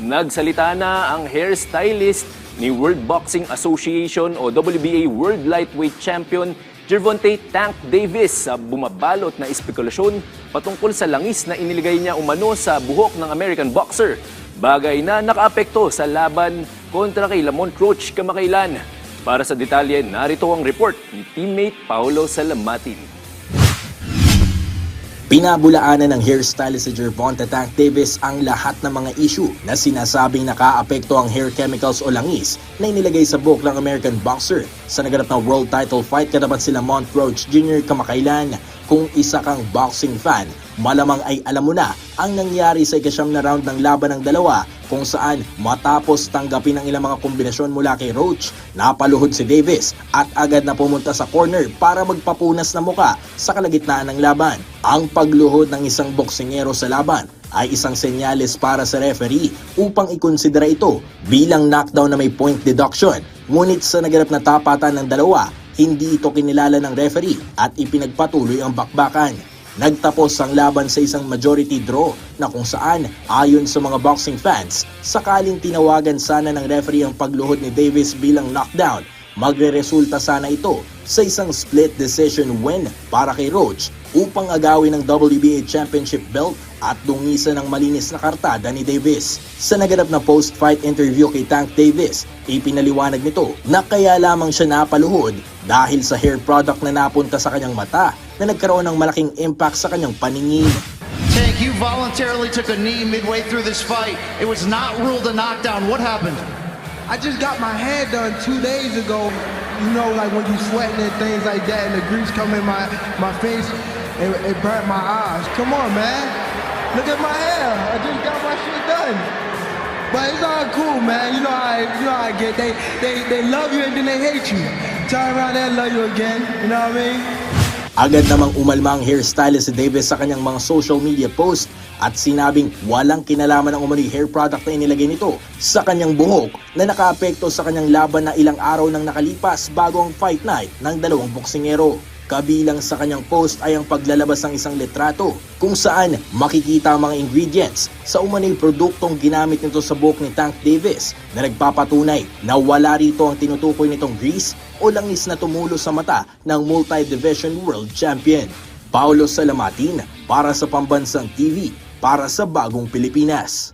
Nagsalita na ang hairstylist ni World Boxing Association o WBA World Lightweight Champion Gervonta Tank Davis sa bumabalot na espekulasyon patungkol sa langis na iniligay niya umano sa buhok ng American boxer. Bagay na nakaapekto sa laban kontra kay Lamont Roach kamakailan. Para sa detalye, narito ang report ni teammate Paulo Salamatin. Pinabulaanan ng hairstylist si Gervonta Tank Davis ang lahat ng mga issue na sinasabing nakaapekto ang hair chemicals o langis na inilagay sa buhok ng American boxer sa naganap na world title fight katapat si Lamont Roach Jr. kamakailan. Kung isa kang boxing fan, malamang ay alam mo na ang nangyari sa ika-9 na round ng laban ng dalawa kung saan matapos tanggapin ang ilang mga kombinasyon mula kay Roach, napaluhod si Davis at agad na pumunta sa corner para magpapunas na muka sa kalagitnaan ng laban. Ang pagluhod ng isang boksingero sa laban ay isang senyales para sa referee upang ikonsidera ito bilang knockdown na may point deduction. Ngunit sa naganap na tapatan ng dalawa, hindi ito kinilala ng referee at ipinagpatuloy ang bakbakan. Nagtapos ang laban sa isang majority draw na kung saan ayon sa mga boxing fans, sakaling tinawagan sana ng referee ang pagluhod ni Davis bilang knockdown, magre-resulta sana ito sa isang split decision win para kay Roach upang agawin ang WBA Championship belt at dungisan ng malinis na kartada ni Davis. Sa naganap na post-fight interview kay Tank Davis, ipinaliwanag nito na kaya lamang siya napaluhod dahil sa hair product na napunta sa kanyang mata na nagkaroon ng malaking impact sa kanyang paningin. Tank, you voluntarily took a knee midway through this fight. It was not ruled a knockdown. What happened? I just got my hair done 2 days ago. You know, like when you sweating and things like that and the grease come in my face, it burnt my eyes. Come on, man. Look at my hair. I just got my shit done. But it's all cool, man. You know how I get. They love you and then they hate you. Turn around and love you again. You know what I mean? Agad namang umalma ang hairstylist si Davis sa kanyang mga social media post at sinabing walang kinalaman ang umano'y hair product na inilagay nito sa kanyang buhok na nakaapekto sa kanyang laban na ilang araw nang nakalipas bago ang fight night ng dalawang boksingero. Kabilang sa kanyang post ay ang paglalabas ng isang litrato kung saan makikita ang mga ingredients sa umano'y produktong ginamit nito sa buhok ni Tank Davis na nagpapatunay na wala rito ang tinutukoy nitong grease o langis na tumulo sa mata ng multi-division world champion. Paulo Salamatin para sa Pambansang TV para sa Bagong Pilipinas.